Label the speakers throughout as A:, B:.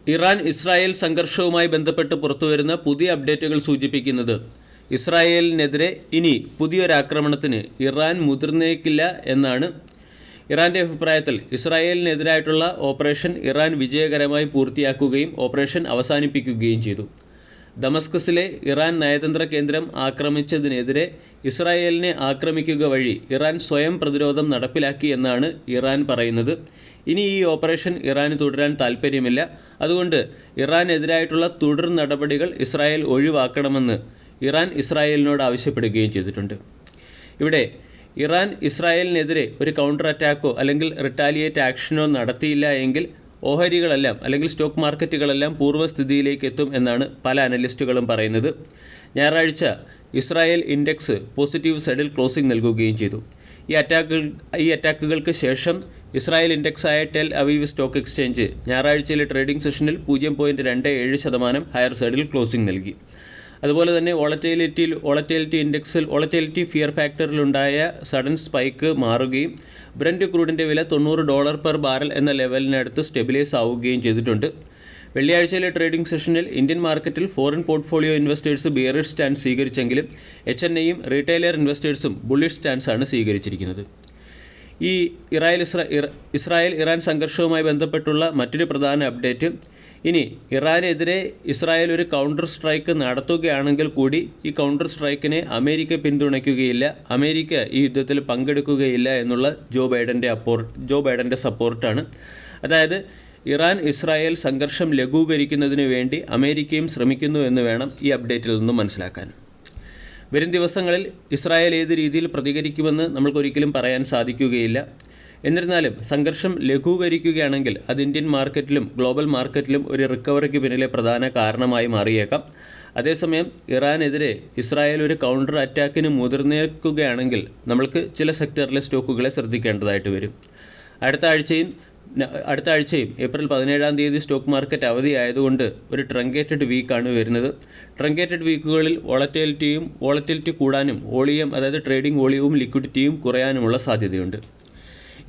A: Iran Israel സംഘർഷവുമായി ബന്ധപ്പെട്ട് പുറത്തുവരുന്ന പുതിയ അപ്ഡേറ്റുകൾ സൂചിപ്പിക്കുന്നത് ഇസ്രായേലിനെതിരെ ഇനി പുതിയൊരാക്രമണത്തിന് ഇറാൻ മുതിർന്നേക്കില്ല എന്നാണ്. ഇറാൻ്റെ അഭിപ്രായത്തിൽ ഇസ്രായേലിനെതിരായിട്ടുള്ള ഓപ്പറേഷൻ ഇറാൻ വിജയകരമായി പൂർത്തിയാക്കുകയും ഓപ്പറേഷൻ അവസാനിപ്പിക്കുകയും ചെയ്തു. ദമസ്കസിലെ ഇറാൻ നയതന്ത്ര കേന്ദ്രം ആക്രമിച്ചതിനെതിരെ ഇസ്രായേലിനെ ആക്രമിക്കുക വഴി ഇറാൻ സ്വയം പ്രതിരോധം നടപ്പിലാക്കി എന്നാണ് ഇറാൻ പറയുന്നത്. ഇനി ഈ ഓപ്പറേഷൻ ഇറാന് തുടരാൻ താൽപ്പര്യമില്ല. അതുകൊണ്ട് ഇറാനെതിരായിട്ടുള്ള തുടർ നടപടികൾ ഇസ്രായേൽ ഒഴിവാക്കണമെന്ന് ഇറാൻ ഇസ്രായേലിനോട് ആവശ്യപ്പെടുകയും ചെയ്തിട്ടുണ്ട്. ഇവിടെ ഇറാൻ ഇസ്രായേലിനെതിരെ ഒരു കൗണ്ടർ അറ്റാക്കോ അല്ലെങ്കിൽ റിട്ടാലിയേറ്റ് ആക്ഷനോ നടത്തിയില്ല എങ്കിൽ ഓഹരികളെല്ലാം അല്ലെങ്കിൽ സ്റ്റോക്ക് മാർക്കറ്റുകളെല്ലാം പൂർവ്വസ്ഥിതിയിലേക്ക് എത്തും എന്നാണ് പല അനലിസ്റ്റുകളും പറയുന്നത്. ഞായറാഴ്ച ഇസ്രായേൽ ഇൻഡെക്സ് പോസിറ്റീവ് സൈഡിൽ ക്ലോസിംഗ് നൽകുകയും ചെയ്തു. ഈ അറ്റാക്കുകൾക്ക് ശേഷം ഇസ്രായേൽ ഇൻഡെക്സായ ടെൽ അവീവ് സ്റ്റോക്ക് എക്സ്ചേഞ്ച് ഞായറാഴ്ചയിലെ ട്രേഡിംഗ് സെഷനിൽ 0.27% ഹയർ സൈഡിൽ ക്ലോസിംഗ് നൽകി. അതുപോലെ തന്നെ വോളറ്റിലിറ്റി ഇൻഡെക്സിൽ വോളറ്റിലിറ്റി ഫിയർ ഫാക്ടറിലുണ്ടായ സഡൻ സ്പൈക്ക് മാറുകയും ബ്രന്റ് ക്രൂഡിൻ്റെ വില $90 പെർ ബാരൽ എന്ന ലെവലിനടുത്ത് സ്റ്റെബിലൈസ് ആവുകയും ചെയ്തിട്ടുണ്ട്. വെള്ളിയാഴ്ചയിലെ ട്രേഡിംഗ് സെഷനിൽ ഇന്ത്യൻ മാർക്കറ്റിൽ foreign portfolio investors bearish stance സ്വീകരിച്ചെങ്കിലും HNIയും റീറ്റെയിലർ ഇൻവെസ്റ്റേഴ്സും ബുള്ളിഷ് സ്റ്റാൻസാണ് സ്വീകരിച്ചിരിക്കുന്നത്. ഈ ഇസ്രായേൽ ഇറാൻ സംഘർഷവുമായി ബന്ധപ്പെട്ടുള്ള മറ്റൊരു പ്രധാന അപ്ഡേറ്റ്, ഇനി ഇറാനെതിരെ ഇസ്രായേൽ ഒരു കൗണ്ടർ സ്ട്രൈക്ക് നടത്തുകയാണെങ്കിൽ കൂടി ഈ കൗണ്ടർ സ്ട്രൈക്കിനെ അമേരിക്ക പിന്തുണയ്ക്കുകയില്ല, അമേരിക്ക ഈ യുദ്ധത്തിൽ പങ്കെടുക്കുകയില്ല എന്നുള്ള ജോ ബൈഡൻ്റെ സപ്പോർട്ടാണ്. അതായത് ഇറാൻ ഇസ്രായേൽ സംഘർഷം ലഘൂകരിക്കുന്നതിന് വേണ്ടി അമേരിക്കയും ശ്രമിക്കുന്നു എന്ന് വേണം ഈ അപ്ഡേറ്റിൽ നിന്നും മനസ്സിലാക്കാൻ. വരും ദിവസങ്ങളിൽ ഇസ്രായേൽ ഏത് രീതിയിൽ പ്രതികരിക്കുമെന്ന് നമ്മൾക്കൊരിക്കലും പറയാൻ സാധിക്കുകയില്ല. എന്നിരുന്നാലും സംഘർഷം ലഘൂകരിക്കുകയാണെങ്കിൽ അത് ഇന്ത്യൻ മാർക്കറ്റിലും ഗ്ലോബൽ മാർക്കറ്റിലും ഒരു റിക്കവറിക്ക് പിന്നിലെ പ്രധാന കാരണമായി മാറിയേക്കാം. അതേസമയം ഇറാനെതിരെ ഇസ്രായേൽ ഒരു കൗണ്ടർ അറ്റാക്കിന് മുതിർന്നേക്കുകയാണെങ്കിൽ നമ്മൾക്ക് ചില സെക്ടറിലെ സ്റ്റോക്കുകളെ ശ്രദ്ധിക്കേണ്ടതായിട്ട് വരും. അടുത്ത ആഴ്ചയും ഏപ്രിൽ 17 സ്റ്റോക്ക് മാർക്കറ്റ് അവധിയായതുകൊണ്ട് ഒരു ട്രങ്കേറ്റഡ് വീക്കാണ് വരുന്നത്. ട്രങ്കേറ്റഡ് വീക്കുകളിൽ വോളറ്റിലിറ്റി കൂടാനും അതായത് ട്രേഡിംഗ് വോളിയവും ലിക്വിഡിറ്റിയും കുറയാനുമുള്ള സാധ്യതയുണ്ട്.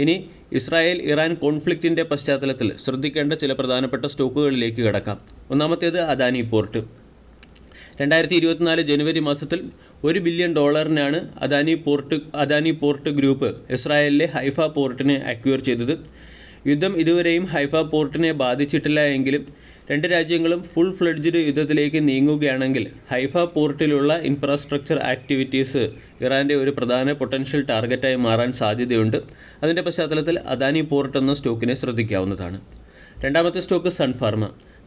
A: ഇനി ഇസ്രായേൽ ഇറാൻ കോൺഫ്ലിക്റ്റിൻ്റെ പശ്ചാത്തലത്തിൽ ശ്രദ്ധിക്കേണ്ട ചില പ്രധാനപ്പെട്ട സ്റ്റോക്കുകളിലേക്ക് കടക്കാം. ഒന്നാമത്തേത് അദാനി പോർട്ട്. 2024 ജനുവരി മാസത്തിൽ $1 ബില്യൺ അദാനി പോർട്ട് ഗ്രൂപ്പ് ഇസ്രായേലിലെ ഹൈഫ പോർട്ടിനെ അക്വയർ ചെയ്തത്. യുദ്ധം ഇതുവരെയും ഹൈഫ പോർട്ടിനെ ബാധിച്ചിട്ടില്ല എങ്കിലും രണ്ട് രാജ്യങ്ങളും ഫുൾ ഫ്ലെഡ്ജ്ഡ് യുദ്ധത്തിലേക്ക് നീങ്ങുകയാണെങ്കിൽ ഹൈഫ പോർട്ടിലുള്ള ഇൻഫ്രാസ്ട്രക്ചർ ആക്ടിവിറ്റീസ് ഇറാൻ്റെ ഒരു പ്രധാന പൊട്ടൻഷ്യൽ ടാർഗറ്റായി മാറാൻ സാധ്യതയുണ്ട്. അതിൻ്റെ പശ്ചാത്തലത്തിൽ അദാനി പോർട്ട് എന്ന സ്റ്റോക്കിനെ ശ്രദ്ധിക്കാവുന്നതാണ്. രണ്ടാമത്തെ സ്റ്റോക്ക്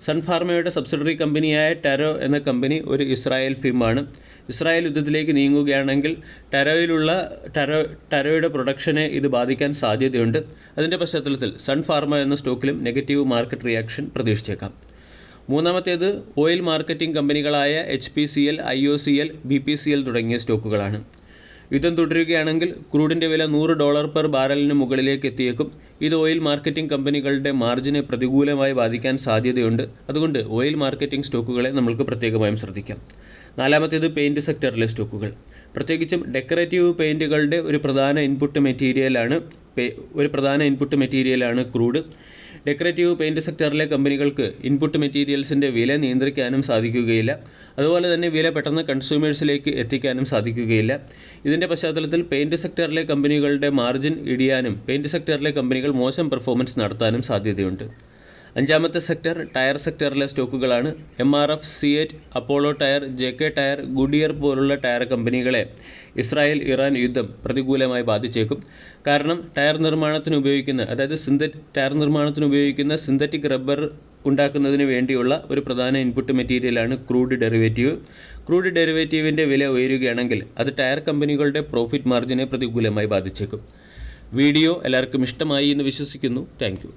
A: സൺഫാർമയുടെ സബ്സിഡറി കമ്പനിയായ ടാരോ എന്ന കമ്പനി ഒരു ഇസ്രായേൽ ഫിമാണ്. ഇസ്രായേൽ യുദ്ധത്തിലേക്ക് നീങ്ങുകയാണെങ്കിൽ ടാരോയുടെ പ്രൊഡക്ഷനെ ഇത് ബാധിക്കാൻ സാധ്യതയുണ്ട്. അതിൻ്റെ പശ്ചാത്തലത്തിൽ സൺഫാർമ എന്ന സ്റ്റോക്കിലും നെഗറ്റീവ് മാർക്കറ്റ് റിയാക്ഷൻ പ്രതീക്ഷിച്ചേക്കാം. മൂന്നാമത്തേത് ഓയിൽ മാർക്കറ്റിംഗ് കമ്പനികളായ HPCL, IOCL, BPCL തുടങ്ങിയ സ്റ്റോക്കുകളാണ്. യുദ്ധം തുടരുകയാണെങ്കിൽ ക്രൂഡിൻ്റെ വില $100 പെർ ബാരലിന് മുകളിലേക്ക് എത്തിയേക്കും. ഇത് ഓയിൽ മാർക്കറ്റിംഗ് കമ്പനികളുടെ മാർജിനെ പ്രതികൂലമായി ബാധിക്കാൻ സാധ്യതയുണ്ട്. അതുകൊണ്ട് ഓയിൽ മാർക്കറ്റിംഗ് സ്റ്റോക്കുകളെ നമ്മൾക്ക് പ്രത്യേകമായും ശ്രദ്ധിക്കാം. നാലാമത്തേത് പെയിൻറ്റ് സെക്ടറിലെ സ്റ്റോക്കുകൾ. പ്രത്യേകിച്ചും ഡെക്കറേറ്റീവ് പെയിൻറ്റുകളുടെ ഒരു പ്രധാന ഇൻപുട്ട് മെറ്റീരിയലാണ് ക്രൂഡ്. ഡെക്കറേറ്റീവ് പെയിൻറ്റ് സെക്ടറിലെ കമ്പനികൾക്ക് ഇൻപുട്ട് മെറ്റീരിയൽസിൻ്റെ വില നിയന്ത്രിക്കാനും സാധിക്കുകയില്ല. അതുപോലെ തന്നെ വില പെട്ടെന്ന് കൺസ്യൂമേഴ്സിലേക്ക് എത്തിക്കാനും സാധിക്കുകയില്ല. ഇതിൻ്റെ പശ്ചാത്തലത്തിൽ പെയിൻറ്റ് സെക്ടറിലെ കമ്പനികളുടെ മാർജിൻ ഇടിയാനും പെയിൻറ്റ് സെക്ടറിലെ കമ്പനികൾ മോശം പെർഫോമൻസ് നടത്താനും സാധ്യതയുണ്ട്. അഞ്ചാമത്തെ സെക്ടർ ടയർ സെക്ടറിലെ സ്റ്റോക്കുകളാണ്. MRF, CEAT, Apollo tyre, JK tyre, Goodyear പോലുള്ള ടയർ കമ്പനികളെ ഇസ്രായേൽ ഇറാൻ യുദ്ധം പ്രതികൂലമായി ബാധിച്ചേക്കും. കാരണം ടയർ നിർമ്മാണത്തിന് ഉപയോഗിക്കുന്ന സിന്തറ്റിക് റബ്ബർ ഉണ്ടാക്കുന്നതിന് വേണ്ടിയുള്ള ഒരു പ്രധാന ഇൻപുട്ട് മെറ്റീരിയലാണ് ക്രൂഡ് ഡെറിവേറ്റീവ്. ക്രൂഡ് ഡെറിവേറ്റീവിൻ്റെ വില ഉയരുകയാണെങ്കിൽ അത് ടയർ കമ്പനികളുടെ പ്രോഫിറ്റ് മാർജിനെ പ്രതികൂലമായി ബാധിച്ചേക്കും. വീഡിയോ എല്ലാവർക്കും ഇഷ്ടമായി എന്ന് വിശ്വസിക്കുന്നു. Thank you.